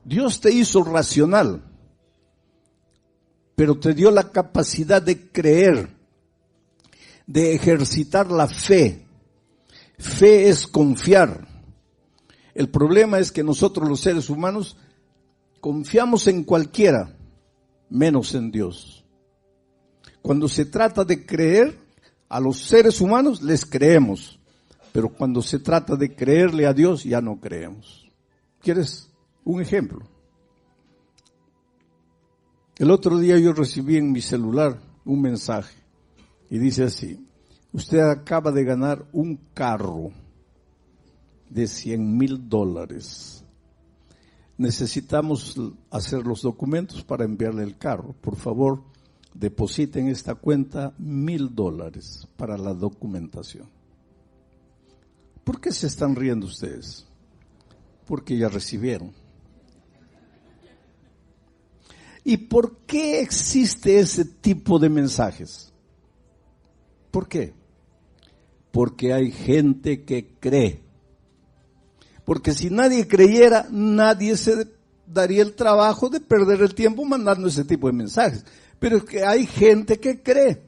Dios te hizo racional, pero te dio la capacidad de creer, de ejercitar la fe. Fe es confiar. El problema es que nosotros los seres humanos confiamos en cualquiera, menos en Dios. Cuando se trata de creer, a los seres humanos les creemos, pero cuando se trata de creerle a Dios ya no creemos. ¿Quieres un ejemplo? El otro día yo recibí en mi celular un mensaje y dice así: usted acaba de ganar un carro de $100,000. Necesitamos hacer los documentos para enviarle el carro. Por favor, depositen en esta cuenta $1,000 para la documentación. ¿Por qué se están riendo ustedes? Porque ya recibieron. ¿Y por qué existe ese tipo de mensajes? ¿Por qué? Porque hay gente que cree. Porque si nadie creyera, nadie se daría el trabajo de perder el tiempo mandando ese tipo de mensajes. Pero es que hay gente que cree.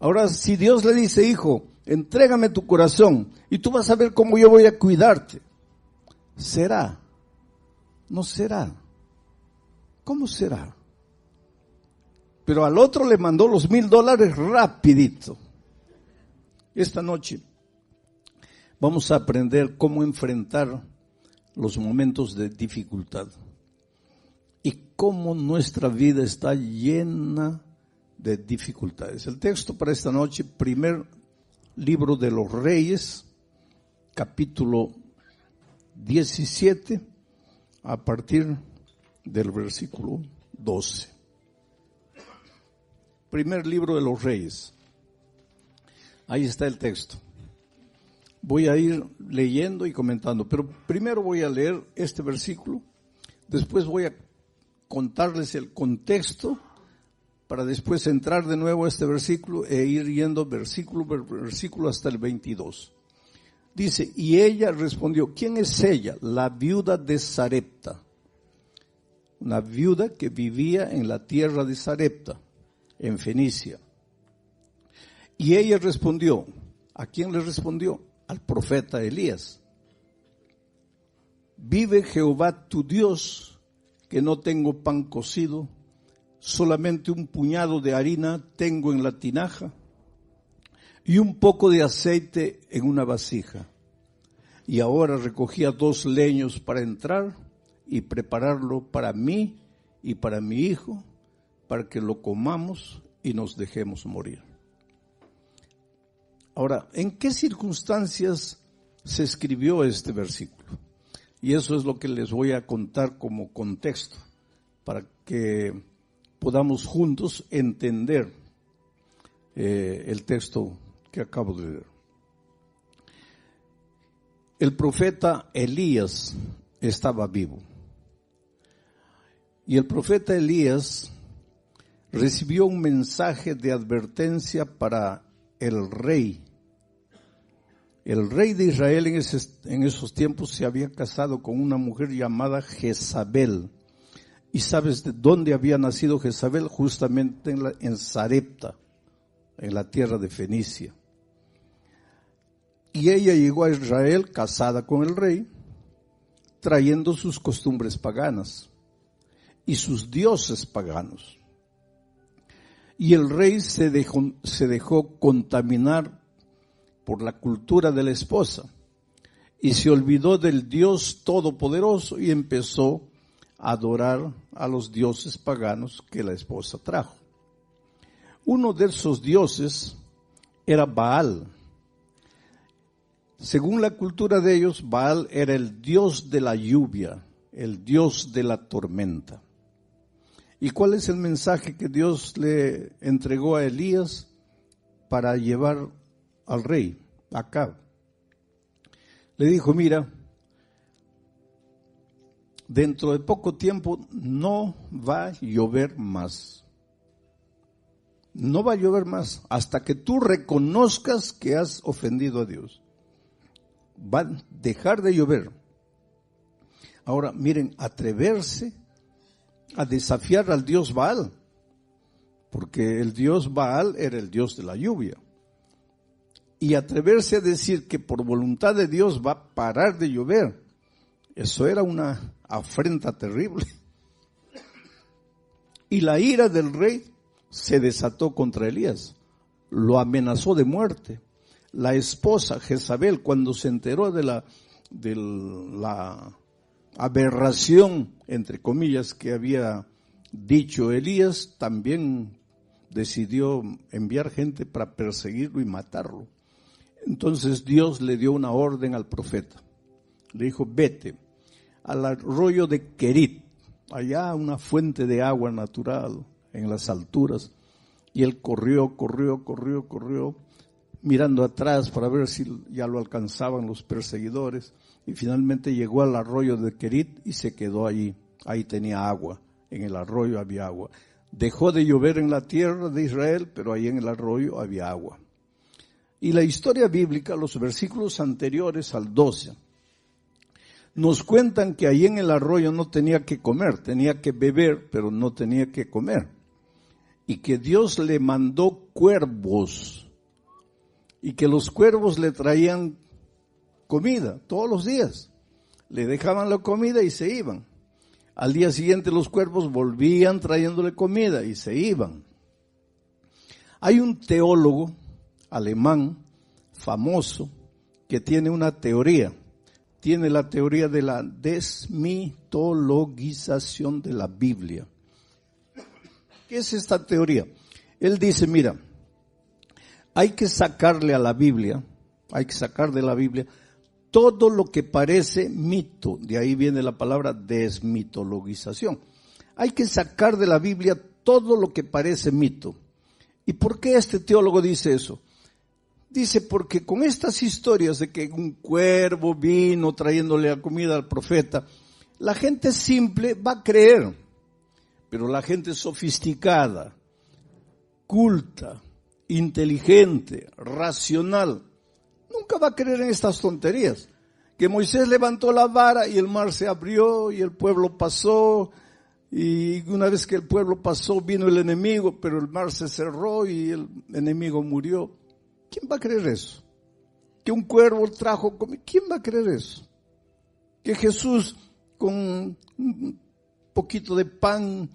Ahora, si Dios le dice: hijo, entrégame tu corazón y tú vas a ver cómo yo voy a cuidarte, ¿será? No será. ¿Cómo será? Pero al otro le mandó los $1,000 rapidito. Esta noche vamos a aprender cómo enfrentar los momentos de dificultad y cómo nuestra vida está llena de dificultades. El texto para esta noche, primer libro de los Reyes, capítulo 17, a partir del versículo 12. Primer libro de los Reyes. Ahí está el texto. Voy a ir leyendo y comentando, pero primero voy a leer este versículo, después voy a contarles el contexto, para después entrar de nuevo a este versículo e ir yendo versículo por versículo hasta el 22. Dice: y ella respondió. ¿Quién es ella? La viuda de Sarepta. Una viuda que vivía en la tierra de Sarepta, en Fenicia. Y ella respondió. ¿A quién le respondió? Al profeta Elías. Vive Jehová tu Dios, que no tengo pan cocido, solamente un puñado de harina tengo en la tinaja y un poco de aceite en una vasija. Y ahora recogía 2 leños para entrar y prepararlo para mí y para mi hijo, para que lo comamos y nos dejemos morir. Ahora, ¿en qué circunstancias se escribió este versículo? Y eso es lo que les voy a contar como contexto, para que podamos juntos entender el texto que acabo de leer. El profeta Elías estaba vivo. Y el profeta Elías recibió un mensaje de advertencia para el rey. El rey de Israel en esos tiempos se había casado con una mujer llamada Jezabel. ¿Y sabes de dónde había nacido Jezabel? Justamente en Sarepta, en la tierra de Fenicia. Y ella llegó a Israel casada con el rey, trayendo sus costumbres paganas y sus dioses paganos. Y el rey se dejó contaminar por la cultura de la esposa y se olvidó del Dios Todopoderoso y empezó a adorar a los dioses paganos que la esposa trajo. Uno de esos dioses era Baal. Según la cultura de ellos, Baal era el dios de la lluvia, el dios de la tormenta. ¿Y cuál es el mensaje que Dios le entregó a Elías para llevar al rey Acab? Le dijo: mira, dentro de poco tiempo no va a llover más. No va a llover más hasta que tú reconozcas que has ofendido a Dios. Va a dejar de llover. Ahora, miren, atreverse a desafiar al dios Baal, porque el dios Baal era el dios de la lluvia. Y atreverse a decir que por voluntad de Dios va a parar de llover, eso era una afrenta terrible. Y la ira del rey se desató contra Elías, lo amenazó de muerte. La esposa Jezabel, cuando se enteró de la aberración, entre comillas, que había dicho Elías, también decidió enviar gente para perseguirlo y matarlo. Entonces Dios le dio una orden al profeta. Le dijo, vete al arroyo de Querit, allá una fuente de agua natural en las alturas. Y él corrió, mirando atrás para ver si ya lo alcanzaban los perseguidores. Y finalmente llegó al arroyo de Querit y se quedó allí. Ahí tenía agua, en el arroyo había agua. Dejó de llover en la tierra de Israel, pero ahí en el arroyo había agua. Y la historia bíblica, los versículos anteriores al 12, nos cuentan que ahí en el arroyo no tenía que comer, tenía que beber, pero no tenía que comer. Y que Dios le mandó cuervos, y que los cuervos le traían comida todos los días. Le dejaban la comida y se iban. Al día siguiente los cuervos volvían trayéndole comida y se iban. Hay un teólogo alemán famoso que tiene una teoría. Tiene la teoría de la desmitologización de la Biblia. ¿Qué es esta teoría? Él dice, mira, hay que sacarle a la Biblia, hay que sacar de la Biblia todo lo que parece mito. De ahí viene la palabra desmitologización. Hay que sacar de la Biblia todo lo que parece mito. ¿Y por qué este teólogo dice eso? Dice, porque con estas historias de que un cuervo vino trayéndole la comida al profeta, la gente simple va a creer, pero la gente sofisticada, culta, inteligente, racional, nunca va a creer en estas tonterías. Que Moisés levantó la vara y el mar se abrió y el pueblo pasó, y una vez que el pueblo pasó vino el enemigo, pero el mar se cerró y el enemigo murió. ¿Quién va a creer eso? Que un cuervo trajo comida. ¿Quién va a creer eso? Que Jesús con un poquito de pan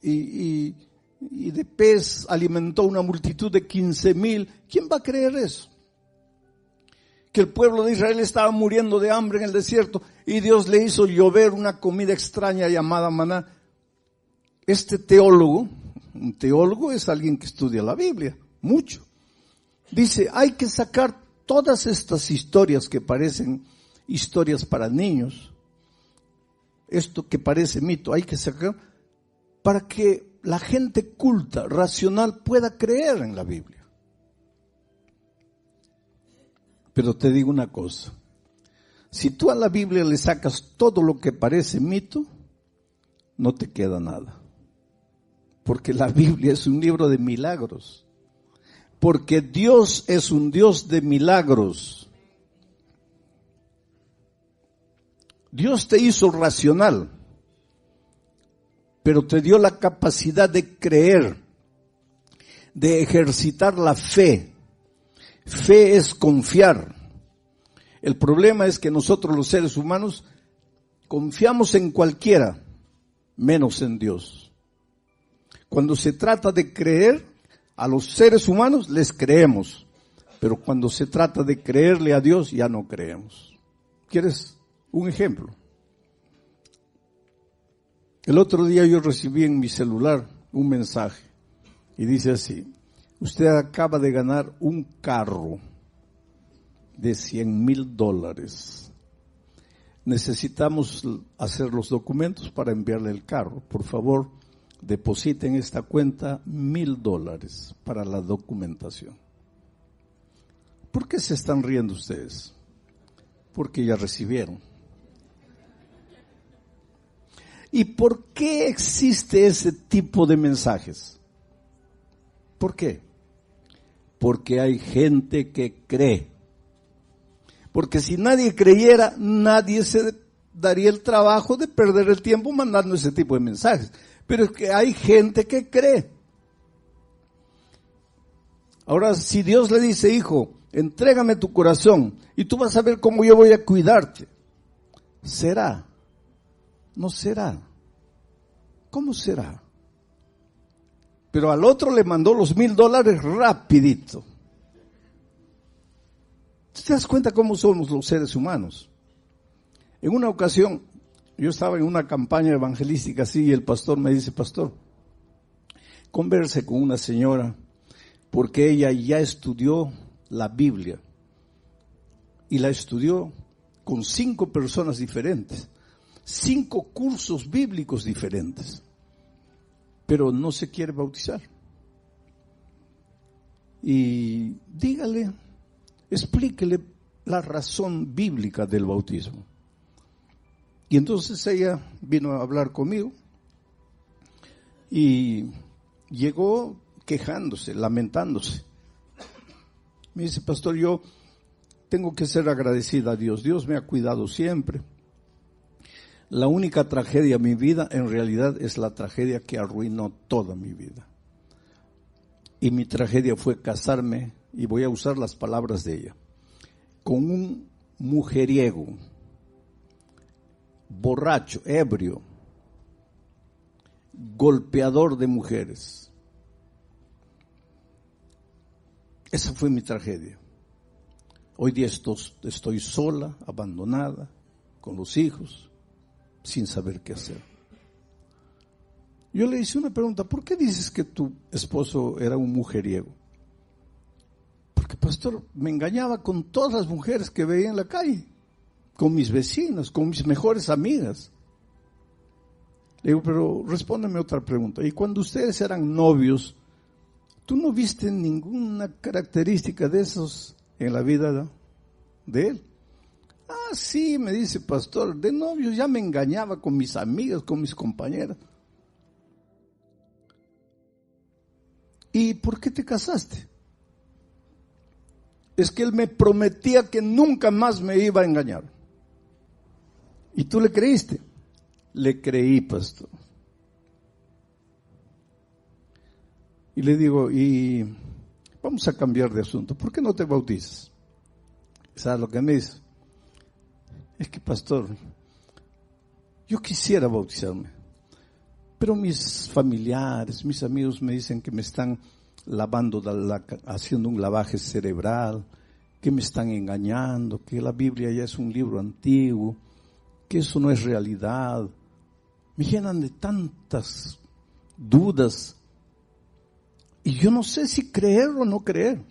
y de pez alimentó una multitud de 15,000. ¿Quién va a creer eso? Que el pueblo de Israel estaba muriendo de hambre en el desierto y Dios le hizo llover una comida extraña llamada maná. Este teólogo, un teólogo es alguien que estudia la Biblia, mucho. Dice, hay que sacar todas estas historias que parecen historias para niños, esto que parece mito, hay que sacar para que la gente culta, racional, pueda creer en la Biblia. Pero te digo una cosa, si tú a la Biblia le sacas todo lo que parece mito, no te queda nada. Porque la Biblia es un libro de milagros. Porque Dios es un Dios de milagros. Dios te hizo racional, pero te dio la capacidad de creer, de ejercitar la fe. Fe es confiar. El problema es que nosotros los seres humanos confiamos en cualquiera, menos en Dios. Cuando se trata de creer, a los seres humanos les creemos, pero cuando se trata de creerle a Dios ya no creemos. ¿Quieres un ejemplo? El otro día yo recibí en mi celular un mensaje y dice así: usted acaba de ganar un carro de $100,000. Necesitamos hacer los documentos para enviarle el carro. Por favor, deposite en esta cuenta $1,000 para la documentación. ¿Por qué se están riendo ustedes? Porque ya recibieron. ¿Y por qué existe ese tipo de mensajes? ¿Por qué? Porque hay gente que cree. Porque si nadie creyera, nadie se daría el trabajo de perder el tiempo mandando ese tipo de mensajes. Pero es que hay gente que cree. Ahora, si Dios le dice, hijo, entrégame tu corazón y tú vas a ver cómo yo voy a cuidarte, ¿será? ¿No será? ¿Cómo será? Pero al otro le mandó los $1,000 rapidito. ¿Te das cuenta cómo somos los seres humanos? En una ocasión, yo estaba en una campaña evangelística así y el pastor me dice, pastor, converse con una señora porque ella ya estudió la Biblia y la estudió con 5 personas diferentes, 5 cursos bíblicos diferentes, pero no se quiere bautizar. Y dígale, explíquele la razón bíblica del bautismo. Y entonces ella vino a hablar conmigo y llegó quejándose, lamentándose. Me dice, pastor, yo tengo que ser agradecida a Dios. Dios me ha cuidado siempre. La única tragedia de mi vida en realidad es la tragedia que arruinó toda mi vida. Y mi tragedia fue casarme, y voy a usar las palabras de ella, con un mujeriego, borracho, ebrio, golpeador de mujeres. Esa fue mi tragedia. Hoy día estoy sola, abandonada, con los hijos, sin saber qué hacer. Yo le hice una pregunta, ¿por qué dices que tu esposo era un mujeriego? Porque, pastor, me engañaba con todas las mujeres que veía en la calle, con mis vecinas, con mis mejores amigas. Le digo, pero respóndeme otra pregunta. Y cuando ustedes eran novios, ¿tú no viste ninguna característica de esos en la vida de él? Ah, sí, me dice, pastor, de novios ya me engañaba con mis amigas, con mis compañeras. ¿Y por qué te casaste? Es que él me prometía que nunca más me iba a engañar. ¿Y tú le creíste? Le creí, pastor. Y le digo, y vamos a cambiar de asunto. ¿Por qué no te bautizas? ¿Sabes lo que me dice? Es que, pastor, yo quisiera bautizarme, pero mis familiares, mis amigos me dicen que me están lavando, haciendo un lavaje cerebral, que me están engañando, que la Biblia ya es un libro antiguo, que eso no es realidad. Me llenan de tantas dudas y yo no sé si creer o no creer.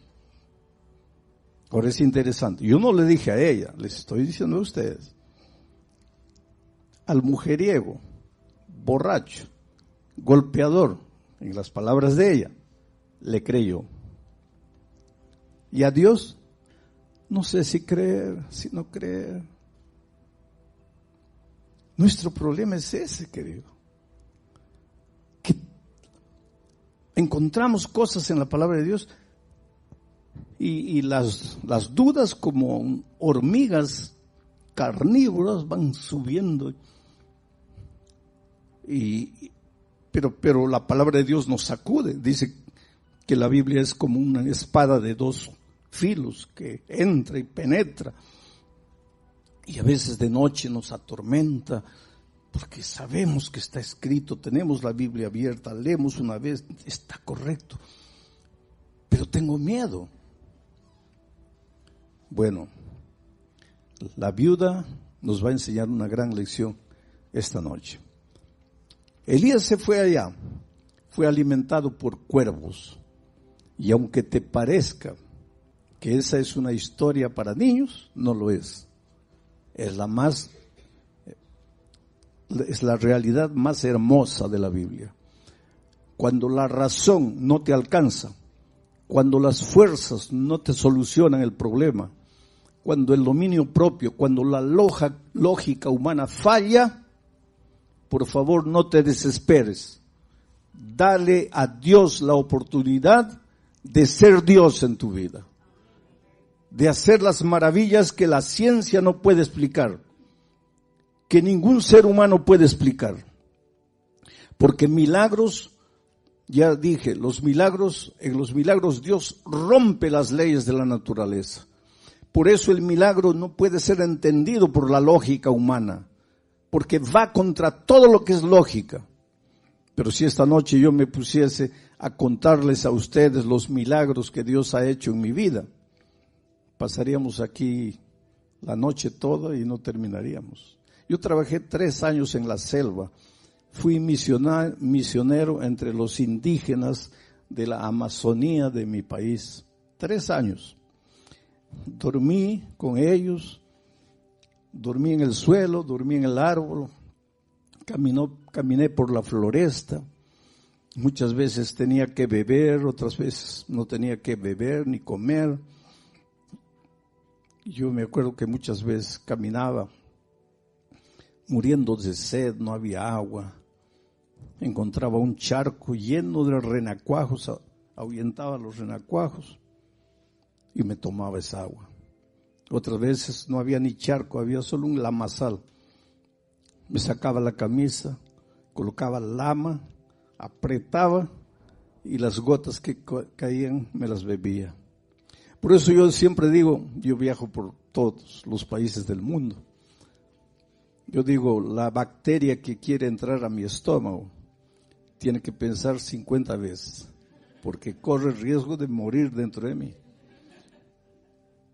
Ahora es interesante, yo no le dije a ella, les estoy diciendo a ustedes. Al mujeriego, borracho, golpeador, en las palabras de ella, le creyó. Y a Dios, no sé si creer, si no creer. Nuestro problema es ese, querido. Que encontramos cosas en la palabra de Dios y las dudas como hormigas carnívoras van subiendo. Pero la palabra de Dios nos sacude. Dice que la Biblia es como una espada de 2 filos que entra y penetra. Y a veces de noche nos atormenta porque sabemos que está escrito, tenemos la Biblia abierta, leemos una vez, está correcto. Pero tengo miedo. Bueno, la viuda nos va a enseñar una gran lección esta noche. Elías se fue allá, fue alimentado por cuervos. Y aunque te parezca que esa es una historia para niños, no lo es. Es la realidad más hermosa de la Biblia. Cuando la razón no te alcanza, cuando las fuerzas no te solucionan el problema, cuando el dominio propio, cuando la lógica humana falla, por favor no te desesperes. Dale a Dios la oportunidad de ser Dios en tu vida, de hacer las maravillas que la ciencia no puede explicar. que ningún ser humano puede explicar. Porque milagros, ya dije, en los milagros Dios rompe las leyes de la naturaleza. Por eso el milagro no puede ser entendido por la lógica humana, porque va contra todo lo que es lógica. Pero si esta noche yo me pusiese a contarles a ustedes los milagros que Dios ha hecho en mi vida, pasaríamos aquí la noche toda y no terminaríamos. Yo trabajé 3 años en la selva. Fui misionero entre los indígenas de la Amazonía de mi país. 3 años. Dormí con ellos, dormí en el suelo, dormí en el árbol, caminé por la floresta. Muchas veces tenía que beber, otras veces no tenía que beber ni comer. Yo me acuerdo que muchas veces caminaba muriendo de sed, no había agua. Encontraba un charco lleno de renacuajos, ahuyentaba los renacuajos y me tomaba esa agua. Otras veces no había ni charco, había solo un lamazal. Me sacaba la camisa, colocaba lama, apretaba y las gotas que caían me las bebía. Por eso yo siempre digo, yo viajo por todos los países del mundo. Yo digo, la bacteria que quiere entrar a mi estómago tiene que pensar 50 veces, porque corre el riesgo de morir dentro de mí.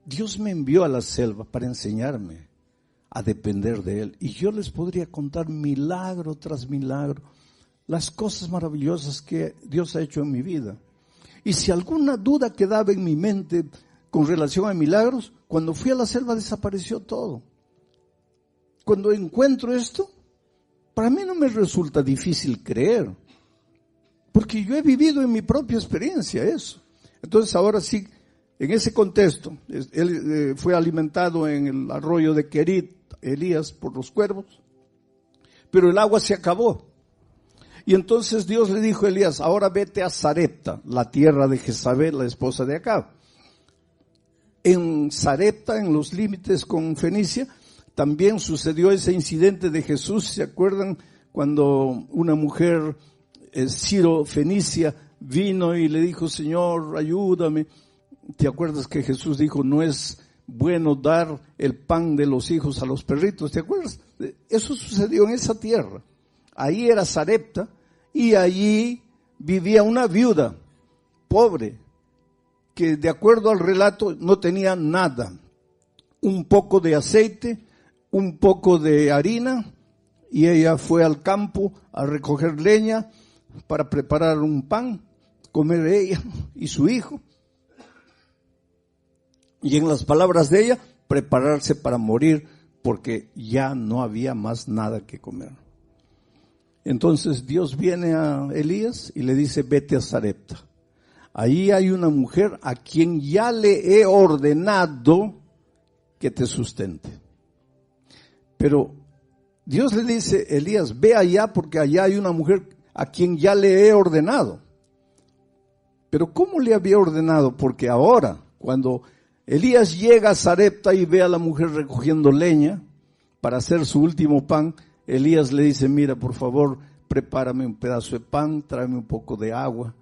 Dios me envió a la selva para enseñarme a depender de Él. Y yo les podría contar milagro tras milagro, las cosas maravillosas que Dios ha hecho en mi vida. Y si alguna duda quedaba en mi mente con relación a milagros, cuando fui a la selva desapareció todo. Cuando encuentro esto, para mí no me resulta difícil creer, porque yo he vivido en mi propia experiencia eso. Entonces ahora sí, en ese contexto, él fue alimentado en el arroyo de Querit, Elías, por los cuervos, pero el agua se acabó. Y entonces Dios le dijo a Elías, ahora vete a Sarepta, la tierra de Jezabel, la esposa de Acab. En Sarepta, en los límites con Fenicia, también sucedió ese incidente de Jesús. ¿Se acuerdan cuando una mujer Ciro-Fenicia vino y le dijo, Señor, ayúdame? ¿Te acuerdas que Jesús dijo, no es bueno dar el pan de los hijos a los perritos? ¿Te acuerdas? Eso sucedió en esa tierra. Ahí era Sarepta y allí vivía una viuda pobre que, de acuerdo al relato, no tenía nada. Un poco de aceite, un poco de harina, y ella fue al campo a recoger leña para preparar un pan, comer ella y su hijo. Y en las palabras de ella, prepararse para morir porque ya no había más nada que comer. Entonces Dios viene a Elías y le dice, vete a Sarepta. Ahí hay una mujer a quien ya le he ordenado que te sustente. Pero Dios le dice, Elías, ve allá porque allá hay una mujer a quien ya le he ordenado. Pero ¿cómo le había ordenado? Porque ahora, cuando Elías llega a Sarepta y ve a la mujer recogiendo leña para hacer su último pan, Elías le dice, mira, por favor, prepárame un pedazo de pan, tráeme un poco de agua,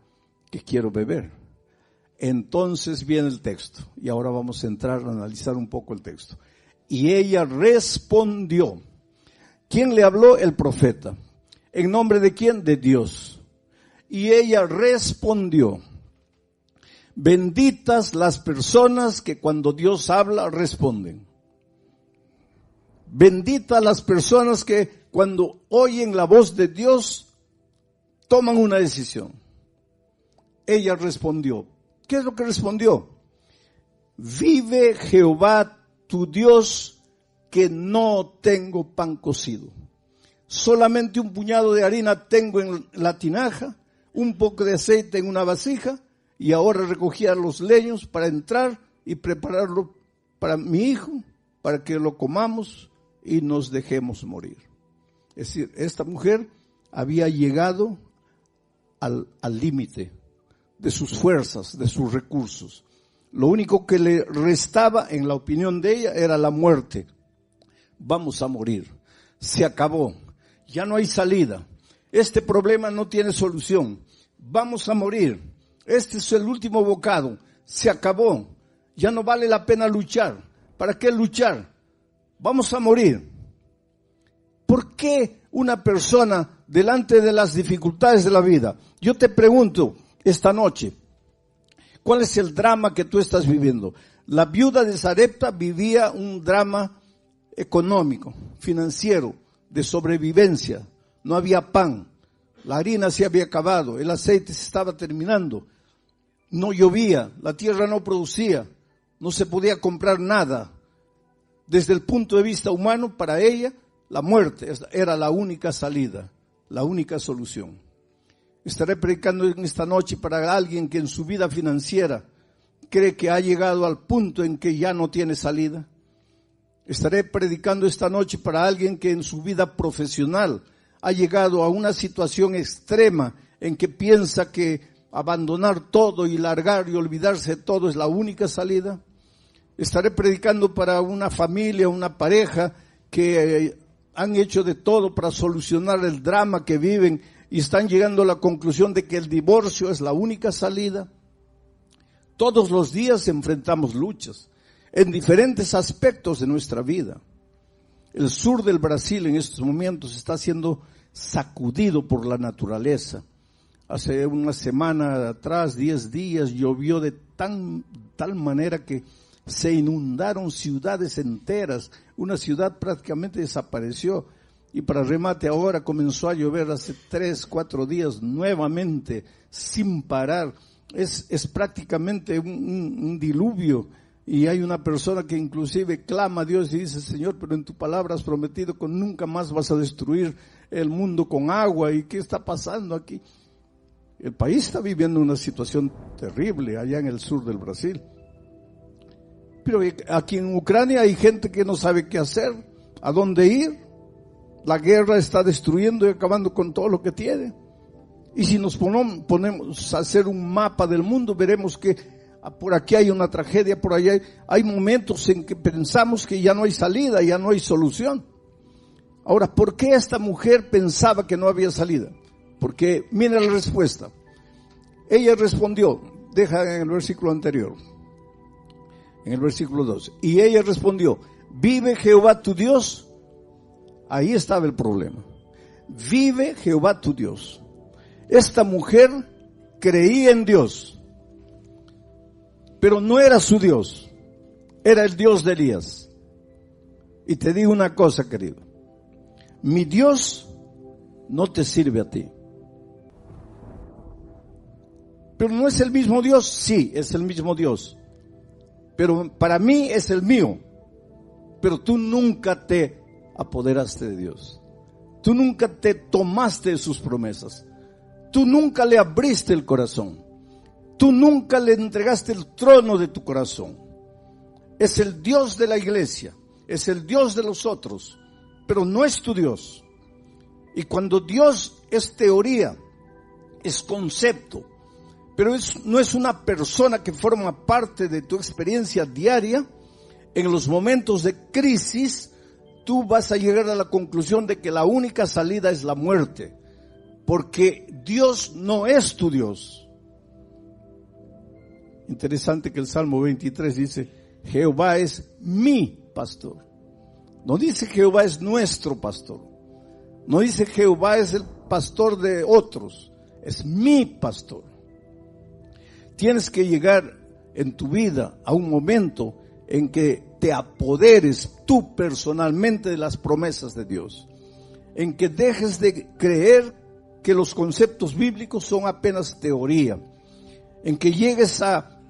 que quiero beber. Entonces viene el texto, y ahora vamos a entrar a analizar un poco el texto. Y ella respondió. ¿Quién le habló? El profeta. ¿En nombre de quién? De Dios. Y ella respondió. Benditas las personas que cuando Dios habla responden. Benditas las personas que cuando oyen la voz de Dios toman una decisión. Ella respondió. ¿Qué es lo que respondió? Vive Jehová tu Dios que no tengo pan cocido. Solamente un puñado de harina tengo en la tinaja, un poco de aceite en una vasija, y ahora recogía los leños para entrar y prepararlo para mi hijo, para que lo comamos y nos dejemos morir. Es decir, esta mujer había llegado al límite de sus fuerzas, de sus recursos. Lo único que le restaba, en la opinión de ella, era la muerte. Vamos a morir. se acabó, ya no hay salida, este problema no tiene solución, vamos a morir, este es el último bocado, se acabó, ya no vale la pena luchar, ¿para qué luchar? Vamos a morir. ¿Por qué una persona delante de las dificultades de la vida? Yo te pregunto esta noche, ¿cuál es el drama que tú estás viviendo? La viuda de Sarepta vivía un drama económico, financiero, de sobrevivencia. No había pan, la harina se había acabado, el aceite se estaba terminando, no llovía, la tierra no producía, no se podía comprar nada. Desde el punto de vista humano, para ella, la muerte era la única salida, la única solución. Estaré predicando en esta noche para alguien que en su vida financiera cree que ha llegado al punto en que ya no tiene salida. Estaré predicando esta noche para alguien que en su vida profesional ha llegado a una situación extrema en que piensa que abandonar todo y largar y olvidarse de todo es la única salida. Estaré predicando para una familia, una pareja que han hecho de todo para solucionar el drama que viven y están llegando a la conclusión de que el divorcio es la única salida. Todos los días enfrentamos luchas en diferentes aspectos de nuestra vida. El sur del Brasil en estos momentos está siendo sacudido por la naturaleza. Hace una semana atrás, 10 días, llovió de tal manera que se inundaron ciudades enteras, una ciudad prácticamente desapareció y para remate ahora comenzó a llover hace 3, 4 días nuevamente sin parar. Es prácticamente un diluvio y hay una persona que inclusive clama a Dios y dice: Señor, pero en tu palabra has prometido que nunca más vas a destruir el mundo con agua. ¿Y qué está pasando aquí? El país está viviendo una situación terrible allá en el sur del Brasil. Pero aquí en Ucrania hay gente que no sabe qué hacer, a dónde ir. La guerra está destruyendo y acabando con todo lo que tiene. Y si nos ponemos a hacer un mapa del mundo, veremos que por aquí hay una tragedia, por allá hay momentos en que pensamos que ya no hay salida, ya no hay solución. Ahora, ¿por qué esta mujer pensaba que no había salida? Porque, mira la respuesta. Ella respondió, deja en el versículo anterior, en el versículo 2. Y ella respondió: ¿vive Jehová tu Dios? Ahí estaba el problema. Vive Jehová tu Dios. Esta mujer creía en Dios, pero no era su Dios, era el Dios de Elías. Y te digo una cosa, querido, mi Dios no te sirve a ti. Pero no es el mismo Dios, sí, es el mismo Dios. Pero para mí es el mío. Pero tú nunca te apoderaste de Dios. Tú nunca te tomaste de sus promesas. Tú nunca le abriste el corazón. Tú nunca le entregaste el trono de tu corazón. Es el Dios de la iglesia. Es el Dios de los otros. Pero no es tu Dios. Y cuando Dios es teoría, es concepto, pero no es una persona que forma parte de tu experiencia diaria, en los momentos de crisis, tú vas a llegar a la conclusión de que la única salida es la muerte, porque Dios no es tu Dios. Interesante que el Salmo 23 dice: Jehová es mi pastor. No dice Jehová es nuestro pastor. No dice Jehová es el pastor de otros. Es mi pastor. Tienes que llegar en tu vida a un momento en que te apoderes tú personalmente de las promesas de Dios. En que dejes de creer que los conceptos bíblicos son apenas teoría. En que llegues a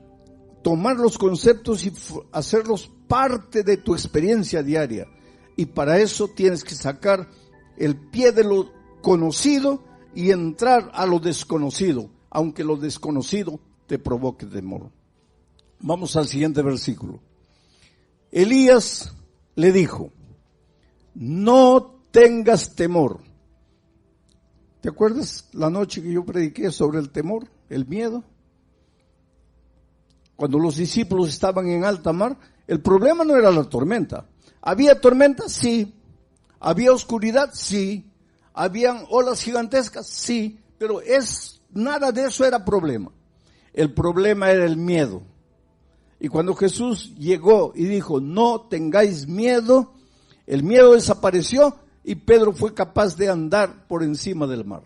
tomar los conceptos y hacerlos parte de tu experiencia diaria. Y para eso tienes que sacar el pie de lo conocido y entrar a lo desconocido, aunque lo desconocido te provoque temor. Vamos al siguiente versículo. Elías le dijo: no tengas temor. ¿Te acuerdas la noche que yo prediqué sobre el temor, el miedo? Cuando los discípulos estaban en alta mar, el problema no era la tormenta. ¿Había tormenta? Sí. ¿Había oscuridad? Sí. ¿Habían olas gigantescas? Sí. Pero nada de eso era problema. El problema era el miedo. Y cuando Jesús llegó y dijo, no tengáis miedo, el miedo desapareció y Pedro fue capaz de andar por encima del mar.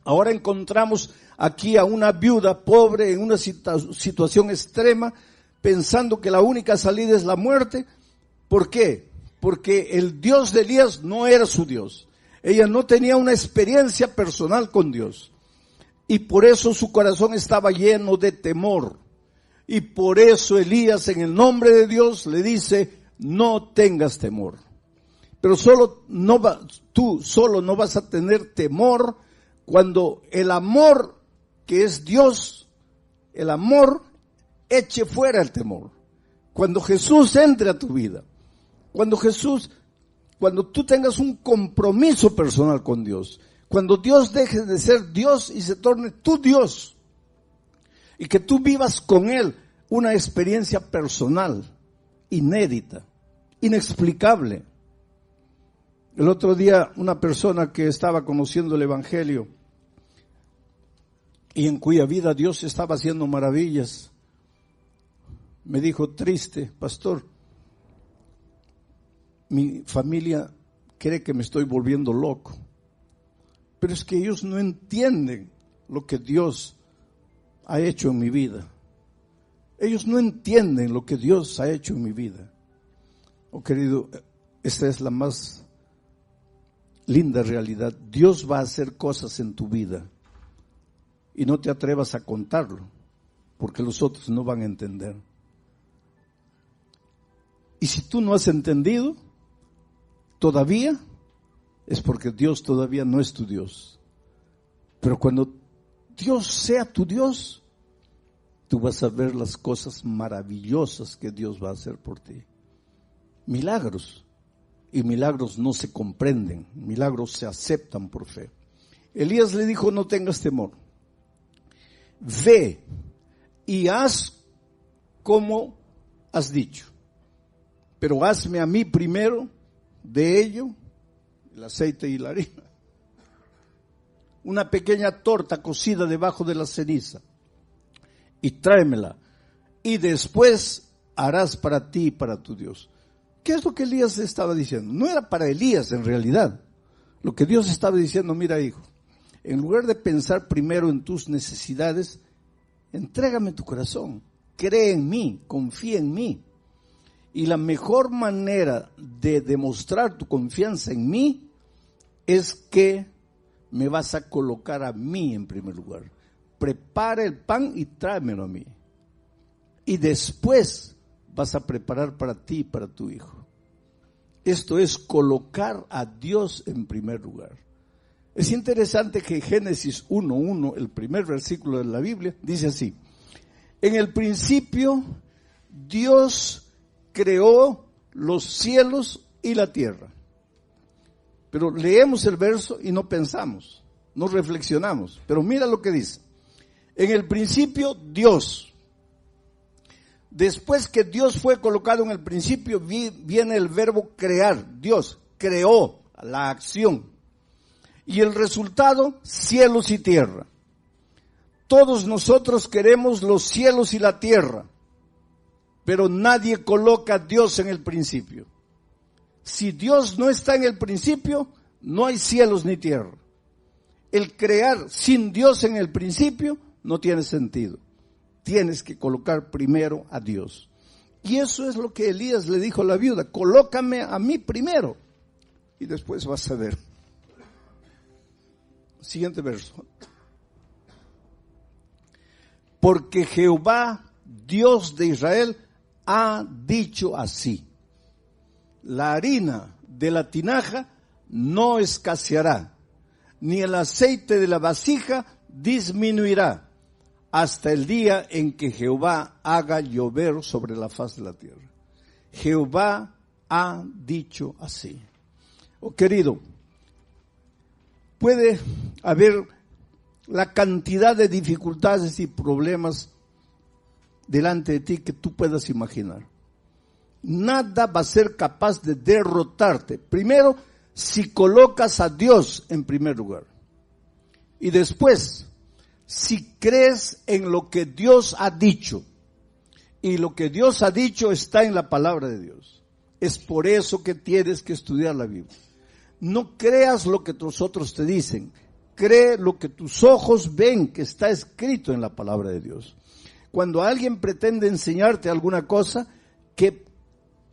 Ahora encontramos aquí a una viuda pobre en una situación extrema, pensando que la única salida es la muerte. ¿Por qué? Porque el Dios de Elías no era su Dios. Ella no tenía una experiencia personal con Dios. Y por eso su corazón estaba lleno de temor. Y por eso Elías, en el nombre de Dios, le dice, no tengas temor. Pero tú solo no vas a tener temor cuando el amor que es Dios, el amor eche fuera el temor. Cuando Jesús entre a tu vida, cuando tú tengas un compromiso personal con Dios, cuando Dios deje de ser Dios y se torne tu Dios, y que tú vivas con Él una experiencia personal, inédita, inexplicable. El otro día una persona que estaba conociendo el Evangelio y en cuya vida Dios estaba haciendo maravillas, me dijo, triste, pastor, mi familia cree que me estoy volviendo loco, pero es que ellos no entienden lo que Dios ha hecho en mi vida. Ellos no entienden lo que Dios ha hecho en mi vida. Oh querido, esta es la más linda realidad. Dios va a hacer cosas en tu vida y no te atrevas a contarlo, porque los otros no van a entender. Y si tú no has entendido todavía, es porque Dios todavía no es tu Dios. Pero cuando Dios sea tu Dios, tú vas a ver las cosas maravillosas que Dios va a hacer por ti. Milagros. Y milagros no se comprenden, milagros se aceptan por fe. Elías le dijo, no tengas temor. Ve y haz como has dicho. Pero hazme a mí primero de ello, el aceite y la harina, una pequeña torta cocida debajo de la ceniza, y tráemela, y después harás para ti y para tu Dios. ¿Qué es lo que Elías estaba diciendo? No era para Elías en realidad. Lo que Dios estaba diciendo, mira hijo, en lugar de pensar primero en tus necesidades, entrégame tu corazón, cree en mí, confía en mí. Y la mejor manera de demostrar tu confianza en mí es que me vas a colocar a mí en primer lugar. Prepara el pan y tráemelo a mí. Y después vas a preparar para ti y para tu hijo. Esto es colocar a Dios en primer lugar. Es interesante que Génesis 1:1, el primer versículo de la Biblia, dice así: en el principio Dios creó los cielos y la tierra. Pero leemos el verso y no pensamos, no reflexionamos. Pero mira lo que dice. En el principio Dios. Después que Dios fue colocado en el principio, viene el verbo crear. Dios creó la acción. Y el resultado, cielos y tierra. Todos nosotros queremos los cielos y la tierra, pero nadie coloca a Dios en el principio. Si Dios no está en el principio, no hay cielos ni tierra. El crear sin Dios en el principio no tiene sentido. Tienes que colocar primero a Dios. Y eso es lo que Elías le dijo a la viuda: colócame a mí primero y después vas a ver. Siguiente verso. Porque Jehová, Dios de Israel, ha dicho así: la harina de la tinaja no escaseará, ni el aceite de la vasija disminuirá, hasta el día en que Jehová haga llover sobre la faz de la tierra. Jehová ha dicho así. Oh querido, puede haber la cantidad de dificultades y problemas delante de ti que tú puedas imaginar. Nada va a ser capaz de derrotarte. Primero, si colocas a Dios en primer lugar. Y después, si crees en lo que Dios ha dicho. Y lo que Dios ha dicho está en la palabra de Dios. Es por eso que tienes que estudiar la Biblia. No creas lo que los otros te dicen. Cree lo que tus ojos ven que está escrito en la palabra de Dios. Cuando alguien pretende enseñarte alguna cosa, que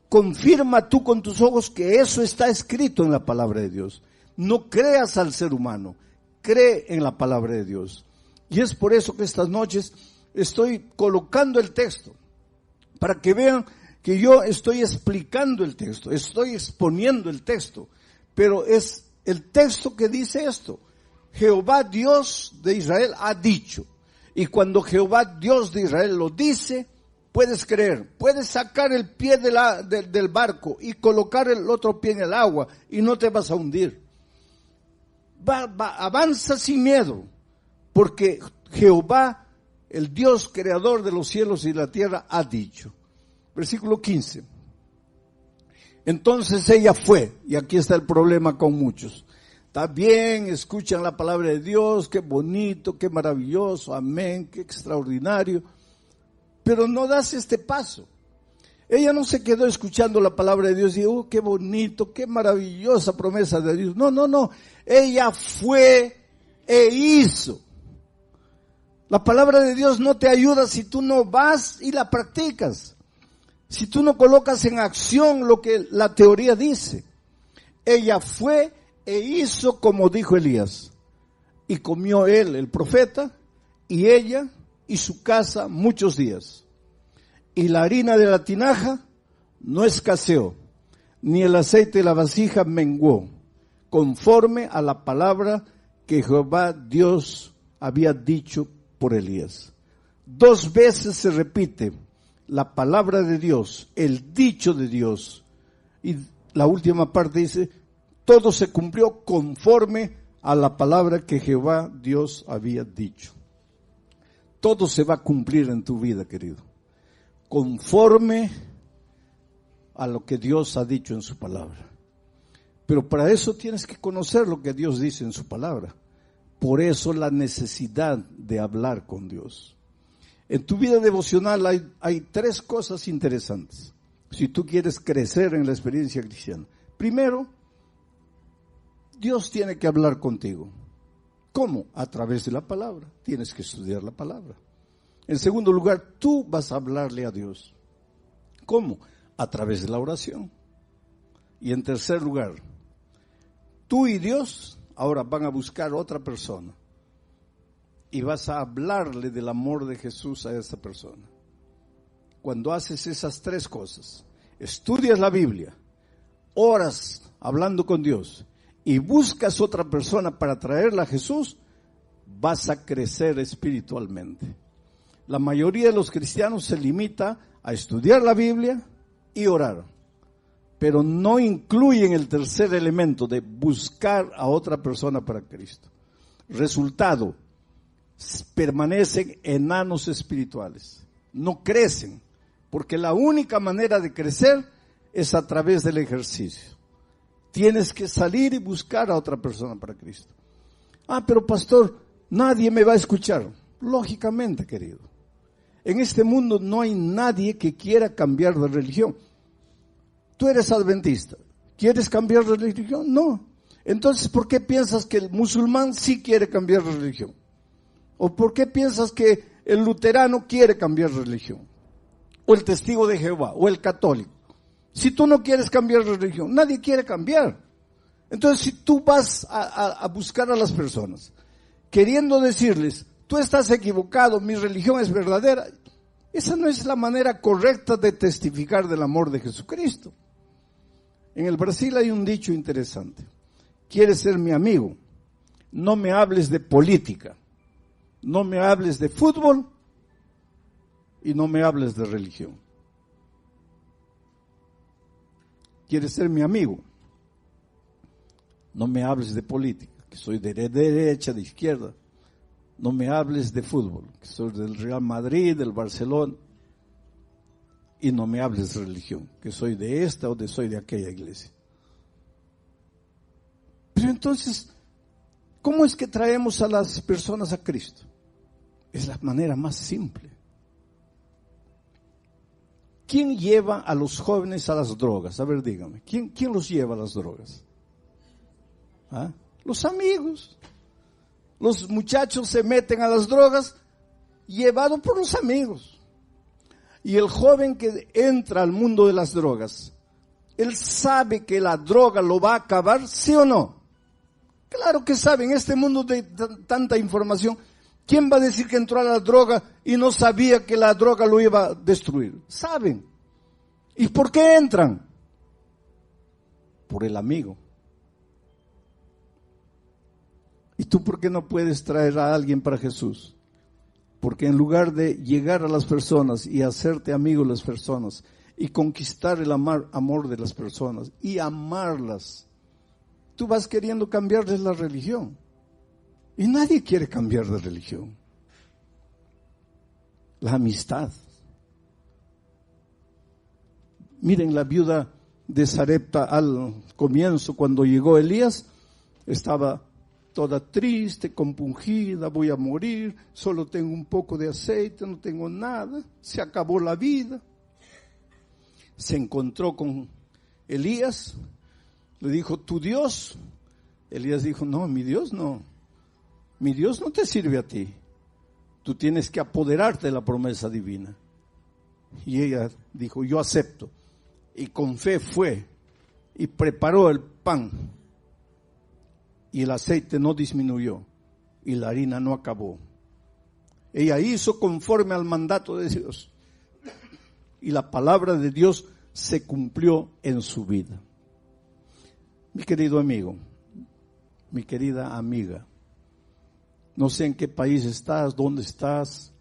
confirma tú con tus ojos que eso está escrito en la palabra de Dios. No creas al ser humano, cree en la palabra de Dios. Y es por eso que estas noches estoy colocando el texto, para que vean que yo estoy explicando el texto, estoy exponiendo el texto, pero es el texto que dice esto. Jehová Dios de Israel ha dicho, y cuando Jehová Dios de Israel lo dice, puedes creer, puedes sacar el pie del barco y colocar el otro pie en el agua y no te vas a hundir. Avanza sin miedo, porque Jehová, el Dios creador de los cielos y la tierra, ha dicho. Versículo 15. Entonces ella fue, y aquí está el problema con muchos. Está bien, escuchan la palabra de Dios, qué bonito, qué maravilloso, amén, qué extraordinario, pero no das este paso. Ella no se quedó escuchando la palabra de Dios y dijo, qué bonito, qué maravillosa promesa de Dios. No, ella fue e hizo. La palabra de Dios no te ayuda si tú no vas y la practicas. Si tú no colocas en acción lo que la teoría dice. Ella fue e hizo como dijo Elías. Y comió él, el profeta, y ella y su casa muchos días. Y la harina de la tinaja no escaseó, ni el aceite de la vasija menguó, conforme a la palabra que Jehová Dios había dicho por Elías. 2 veces se repite la palabra de Dios, el dicho de Dios. Y la última parte dice, todo se cumplió conforme a la palabra que Jehová Dios había dicho. Todo se va a cumplir en tu vida, querido, conforme a lo que Dios ha dicho en su palabra. Pero para eso tienes que conocer lo que Dios dice en su palabra. Por eso la necesidad de hablar con Dios. En tu vida devocional hay 3 cosas interesantes, si tú quieres crecer en la experiencia cristiana. Primero, Dios tiene que hablar contigo. ¿Cómo? A través de la palabra. Tienes que estudiar la palabra. En segundo lugar, tú vas a hablarle a Dios. ¿Cómo? A través de la oración. Y en tercer lugar, tú y Dios ahora van a buscar otra persona. Y vas a hablarle del amor de Jesús a esa persona. Cuando haces esas 3 cosas, estudias la Biblia, oras hablando con Dios y buscas otra persona para traerla a Jesús, vas a crecer espiritualmente. La mayoría de los cristianos se limita a estudiar la Biblia y orar, pero no incluyen el tercer elemento de buscar a otra persona para Cristo. Resultado, permanecen enanos espirituales, no crecen, porque la única manera de crecer es a través del ejercicio. Tienes que salir y buscar a otra persona para Cristo. Pero pastor, nadie me va a escuchar. Lógicamente, querido. En este mundo no hay nadie que quiera cambiar de religión. Tú eres adventista. ¿Quieres cambiar de religión? No. Entonces, ¿por qué piensas que el musulmán sí quiere cambiar de religión? ¿O por qué piensas que el luterano quiere cambiar de religión? O el testigo de Jehová, o el católico. Si tú no quieres cambiar de religión, nadie quiere cambiar. Entonces, si tú vas a buscar a las personas, queriendo decirles, tú estás equivocado, mi religión es verdadera, esa no es la manera correcta de testificar del amor de Jesucristo. En el Brasil hay un dicho interesante. ¿Quieres ser mi amigo? No me hables de política, no me hables de fútbol y no me hables de religión. ¿Quieres ser mi amigo? No me hables de política, que soy de derecha, de izquierda. No me hables de fútbol, que soy del Real Madrid, del Barcelona. Y no me hables de religión, que soy de esta o soy de aquella iglesia. Pero entonces, ¿cómo es que traemos a las personas a Cristo? Es la manera más simple. ¿Quién lleva a los jóvenes a las drogas? A ver, dígame, ¿quién los lleva a las drogas? ¿Ah? Los amigos. Los muchachos se meten a las drogas llevados por los amigos. Y el joven que entra al mundo de las drogas, ¿él sabe que la droga lo va a acabar, sí o no? Claro que sabe. En este mundo de tanta información, ¿quién va a decir que entró a la droga y no sabía que la droga lo iba a destruir? Saben. ¿Y por qué entran? Por el amigo. ¿Y tú por qué no puedes traer a alguien para Jesús? Porque en lugar de llegar a las personas y hacerte amigo de las personas y conquistar el amor de las personas y amarlas, tú vas queriendo cambiarles la religión. Y nadie quiere cambiar de religión. La amistad. Miren, la viuda de Sarepta al comienzo, cuando llegó Elías, estaba toda triste, compungida, voy a morir, solo tengo un poco de aceite, no tengo nada, se acabó la vida. Se encontró con Elías, le dijo, ¿tu Dios? Elías dijo, no, mi Dios no te sirve a ti, tú tienes que apoderarte de la promesa divina. Y ella dijo, yo acepto, y con fe fue, y preparó el pan, y el aceite no disminuyó, y la harina no acabó. Ella hizo conforme al mandato de Dios, y la palabra de Dios se cumplió en su vida. Mi querido amigo, mi querida amiga, no sé en qué país estás, dónde estás,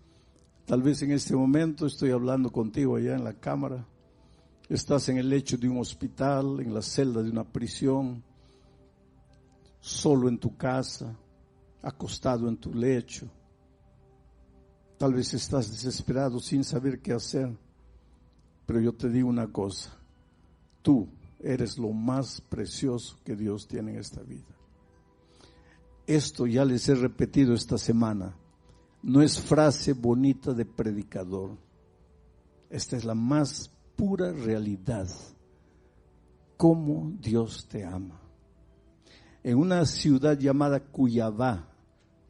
tal vez en este momento estoy hablando contigo allá en la cámara, estás en el lecho de un hospital, en la celda de una prisión, solo en tu casa, acostado en tu lecho. Tal vez estás desesperado sin saber qué hacer, pero yo te digo una cosa, tú eres lo más precioso que Dios tiene en esta vida. Esto ya les he repetido esta semana, no es frase bonita de predicador, esta es la más pura realidad, cómo Dios te ama. En una ciudad llamada Cuiabá,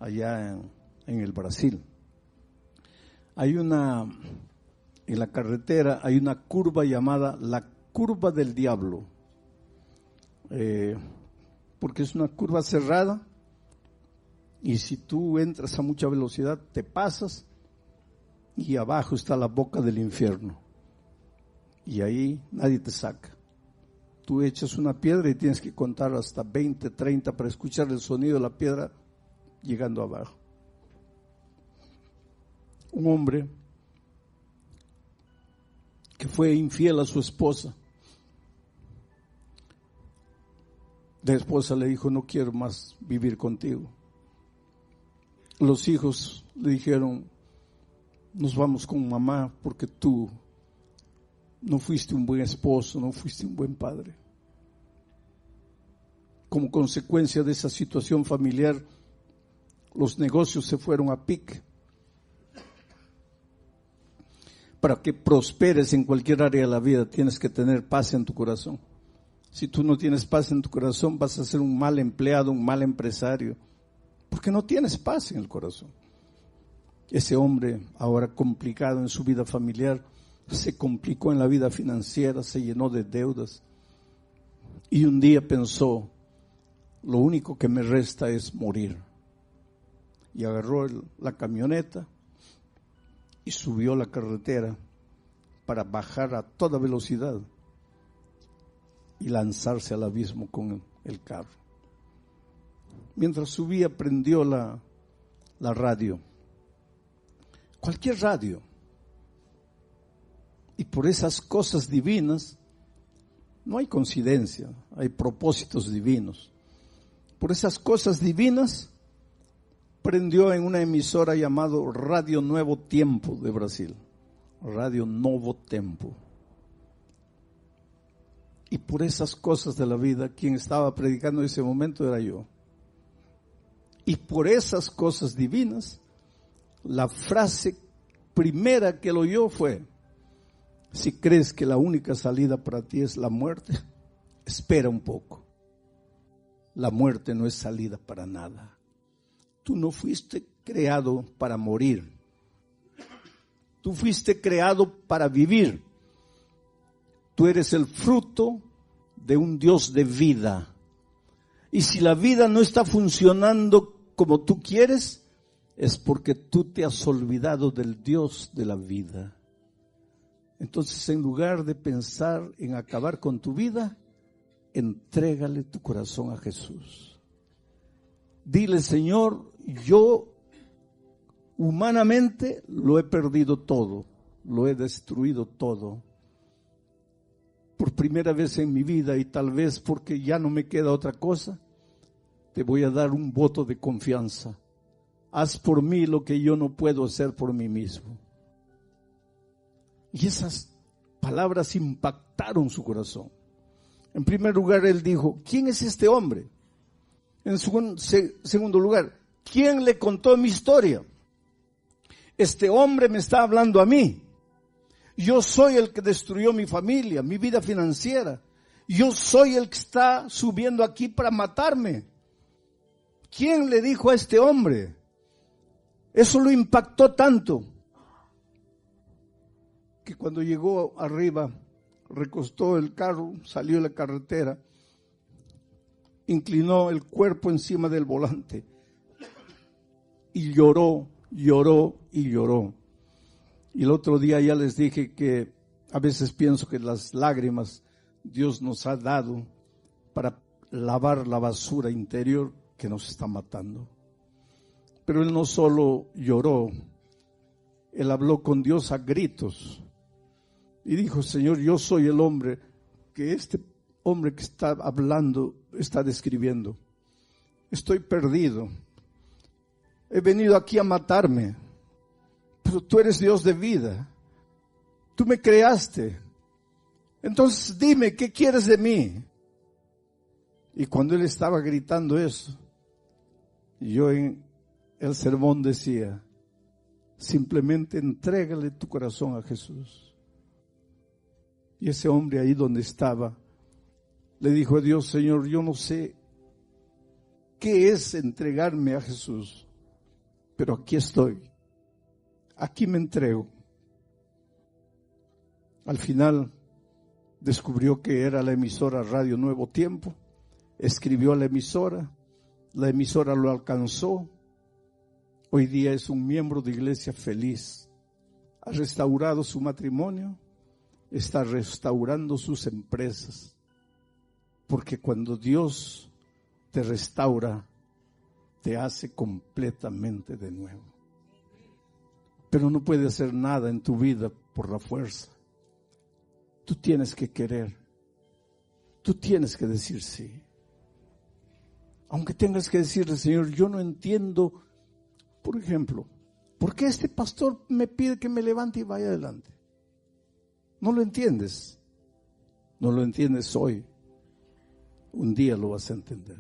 allá en el Brasil, en la carretera hay una curva llamada la curva del diablo, porque es una curva cerrada y si tú entras a mucha velocidad te pasas y abajo está la boca del infierno y ahí nadie te saca. Tú echas una piedra y tienes que contar hasta 20, 30 para escuchar el sonido de la piedra llegando abajo. Un hombre que fue infiel a su esposa. La esposa le dijo, no quiero más vivir contigo. Los hijos le dijeron, nos vamos con mamá porque tú no fuiste un buen esposo, no fuiste un buen padre. Como consecuencia de esa situación familiar, los negocios se fueron a pique. Para que prosperes en cualquier área de la vida, tienes que tener paz en tu corazón. Si tú no tienes paz en tu corazón, vas a ser un mal empleado, un mal empresario, porque no tienes paz en el corazón. Ese hombre, ahora complicado en su vida familiar, se complicó en la vida financiera, se llenó de deudas. Y un día pensó, lo único que me resta es morir. Y agarró la camioneta y subió la carretera para bajar a toda velocidad y lanzarse al abismo con el carro. Mientras subía, prendió la radio, cualquier radio, y por esas cosas divinas, no hay coincidencia, hay propósitos divinos. Por esas cosas divinas, prendió en una emisora llamado Radio Nuevo Tiempo de Brasil, Radio Novo Tempo. Y por esas cosas de la vida, quien estaba predicando en ese momento era yo. Y por esas cosas divinas, la frase primera que él oyó fue: si crees que la única salida para ti es la muerte, espera un poco. La muerte no es salida para nada. Tú no fuiste creado para morir. Tú fuiste creado para vivir. Tú eres el fruto de un Dios de vida. Y si la vida no está funcionando como tú quieres, es porque tú te has olvidado del Dios de la vida. Entonces, en lugar de pensar en acabar con tu vida, entrégale tu corazón a Jesús. Dile: Señor, yo humanamente lo he perdido todo, lo he destruido todo. Por primera vez en mi vida, y tal vez porque ya no me queda otra cosa, te voy a dar un voto de confianza. Haz por mí lo que yo no puedo hacer por mí mismo. Y esas palabras impactaron su corazón. En primer lugar, él dijo: ¿quién es este hombre? En segundo lugar, ¿quién le contó mi historia? Este hombre me está hablando a mí. Yo soy el que destruyó mi familia, mi vida financiera. Yo soy el que está subiendo aquí para matarme. ¿Quién le dijo a este hombre? Eso lo impactó tanto que cuando llegó arriba, recostó el carro, salió de la carretera, inclinó el cuerpo encima del volante y lloró, lloró y lloró. Y el otro día ya les dije que a veces pienso que las lágrimas Dios nos ha dado para lavar la basura interior que nos está matando. Pero él no solo lloró, él habló con Dios a gritos y dijo: Señor, yo soy el hombre que este hombre que está hablando está describiendo. Estoy perdido. He venido aquí a matarme, pero tú eres Dios de vida. Tú me creaste. Entonces dime, ¿qué quieres de mí? Y cuando él estaba gritando eso, yo en el sermón decía: simplemente entrégale tu corazón a Jesús. Y ese hombre ahí donde estaba le dijo a Dios: Señor, yo no sé qué es entregarme a Jesús, pero aquí estoy, aquí me entrego. Al final descubrió que era la emisora Radio Nuevo Tiempo, escribió a la emisora lo alcanzó. Hoy día es un miembro de iglesia feliz, ha restaurado su matrimonio, está restaurando sus empresas, porque cuando Dios te restaura, te hace completamente de nuevo. Pero no puede hacer nada en tu vida por la fuerza. Tú tienes que querer, tú tienes que decir sí. Aunque tengas que decirle: Señor, yo no entiendo, por ejemplo, ¿por qué este pastor me pide que me levante y vaya adelante? No lo entiendes. No lo entiendes hoy. Un día lo vas a entender.